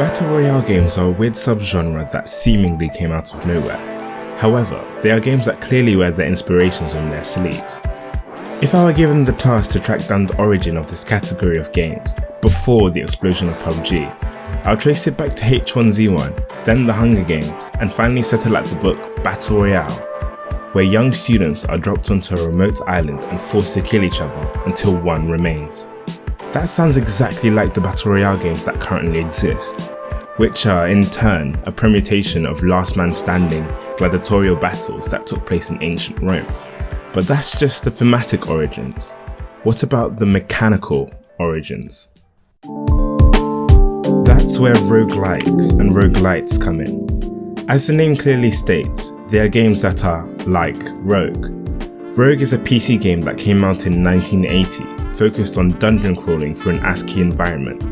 Battle Royale games are a weird subgenre that seemingly came out of nowhere. However, they are games that clearly wear their inspirations on their sleeves. If I were given the task to track down the origin of this category of games before the explosion of PUBG, I'll trace it back to H1Z1, then the Hunger Games, and finally settle at the book Battle Royale, where young students are dropped onto a remote island and forced to kill each other until one remains. That sounds exactly like the Battle Royale games that currently exist, which are in turn a permutation of last man standing gladiatorial battles that took place in ancient Rome. But that's just the thematic origins. What about the mechanical origins? That's where roguelikes and roguelites come in. As the name clearly states, they are games that are like Rogue. Rogue is a PC game that came out in 1980, focused on dungeon crawling through an ASCII environment.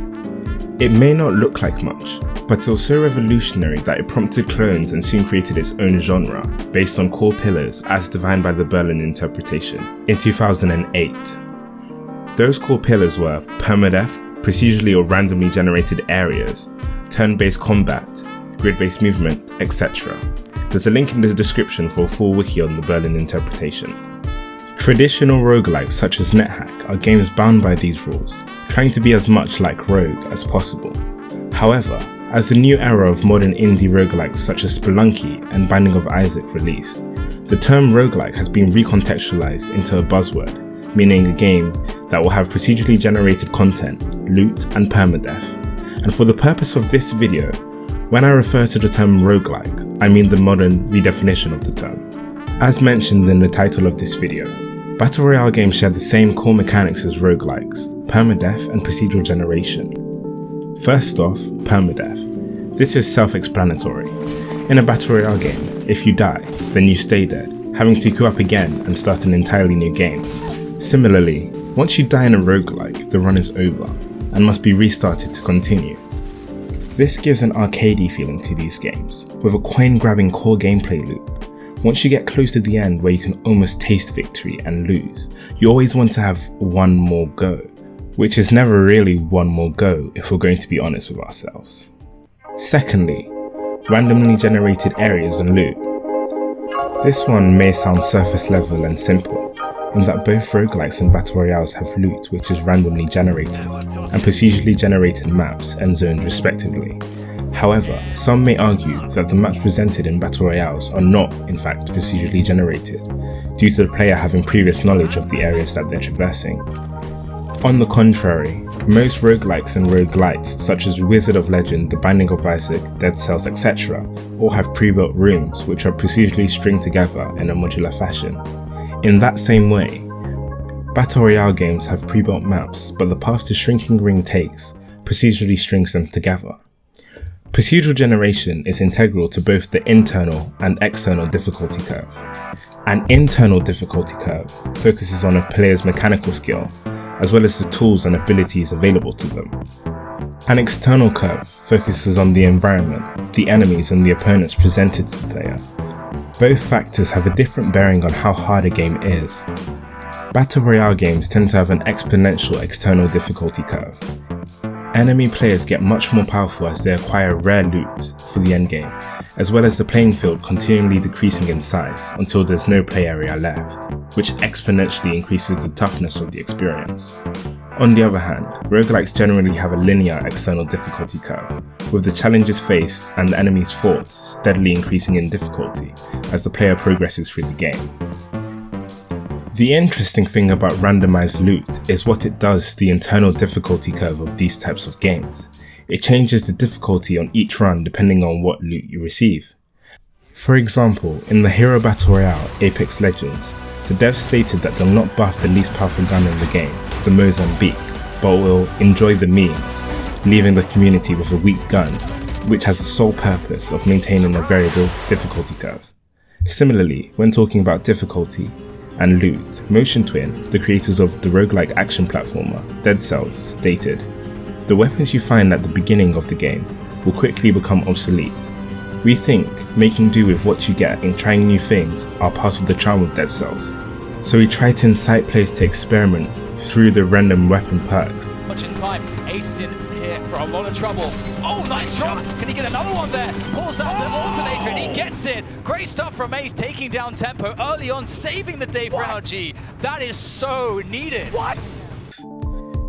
It may not look like much, but it was so revolutionary that it prompted clones and soon created its own genre based on core pillars as defined by the Berlin Interpretation in 2008. Those core pillars were Permadeath, procedurally or randomly generated areas, turn-based combat, grid-based movement, etc. There's a link in the description for a full wiki on the Berlin Interpretation. Traditional roguelikes such as NetHack are games bound by these rules, trying to be as much like Rogue as possible. However, as the new era of modern indie roguelikes such as Spelunky and Binding of Isaac released, the term roguelike has been recontextualized into a buzzword, meaning a game that will have procedurally generated content, loot, and permadeath. And for the purpose of this video, when I refer to the term roguelike, I mean the modern redefinition of the term. As mentioned in the title of this video, Battle Royale games share the same core mechanics as roguelikes, permadeath and procedural generation. First off, permadeath. This is self-explanatory. In a Battle Royale game, if you die, then you stay dead, having to queue up again and start an entirely new game. Similarly, once you die in a roguelike, the run is over, and must be restarted to continue. This gives an arcadey feeling to these games, with a coin-grabbing core gameplay loop. Once you get close to the end where you can almost taste victory and lose, you always want to have one more go, which is never really one more go if we're going to be honest with ourselves. Secondly, randomly generated areas and loot. This one may sound surface level and simple, in that both roguelikes and battle royales have loot which is randomly generated, and procedurally generated maps and zones respectively. However, some may argue that the maps presented in battle royales are not, in fact, procedurally generated, due to the player having previous knowledge of the areas that they're traversing. On the contrary, most roguelikes and roguelites, such as Wizard of Legend, The Binding of Isaac, Dead Cells, etc., all have pre-built rooms which are procedurally stringed together in a modular fashion. In that same way, battle royale games have pre-built maps, but the path the shrinking ring takes procedurally strings them together. Procedural generation is integral to both the internal and external difficulty curve. An internal difficulty curve focuses on a player's mechanical skill, as well as the tools and abilities available to them. An external curve focuses on the environment, the enemies and the opponents presented to the player. Both factors have a different bearing on how hard a game is. Battle Royale games tend to have an exponential external difficulty curve. Enemy players get much more powerful as they acquire rare loot for the endgame, as well as the playing field continually decreasing in size until there's no play area left, which exponentially increases the toughness of the experience. On the other hand, roguelikes generally have a linear external difficulty curve, with the challenges faced and the enemies fought steadily increasing in difficulty as the player progresses through the game. The interesting thing about randomized loot is what it does to the internal difficulty curve of these types of games. It changes the difficulty on each run depending on what loot you receive. For example, in the hero battle royale Apex Legends, the devs stated that they'll not buff the least powerful gun in the game, the Mozambique, but will enjoy the memes, leaving the community with a weak gun, which has the sole purpose of maintaining a variable difficulty curve. Similarly, when talking about difficulty and loot, Motion Twin, the creators of the roguelike action platformer Dead Cells, stated, "The weapons you find at the beginning of the game will quickly become obsolete. We think making do with what you get and trying new things are part of the charm of Dead Cells. So we try to incite players to experiment through the random weapon perks." Watching time, Ace is in here for a lot of trouble. Oh, nice shot! Can he get another one there? Pulls out the alternator and he gets it. Great stuff from Ace, taking down tempo early on, saving the day for NRG. That is so needed. What?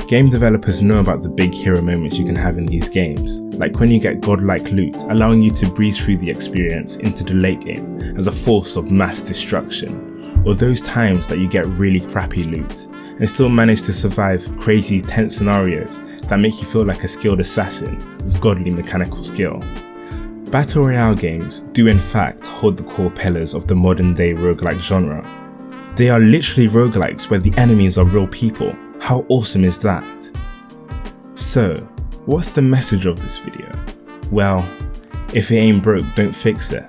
Game developers know about the big hero moments you can have in these games, like when you get godlike loot, allowing you to breeze through the experience into the late game as a force of mass destruction, or those times that you get really crappy loot and still manage to survive crazy tense scenarios that make you feel like a skilled assassin with godly mechanical skill. Battle Royale games do in fact hold the core pillars of the modern day roguelike genre. They are literally roguelikes where the enemies are real people. How awesome is that? So, what's the message of this video? Well, if it ain't broke, don't fix it.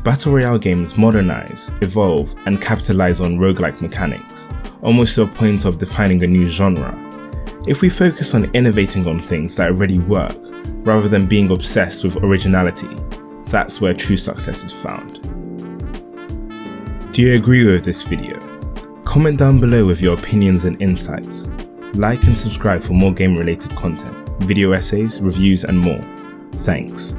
Battle Royale games modernize, evolve, and capitalize on roguelike mechanics, almost to a point of defining a new genre. If we focus on innovating on things that already work, rather than being obsessed with originality, that's where true success is found. Do you agree with this video? Comment down below with your opinions and insights. Like and subscribe for more game related content, video essays, reviews and more. Thanks.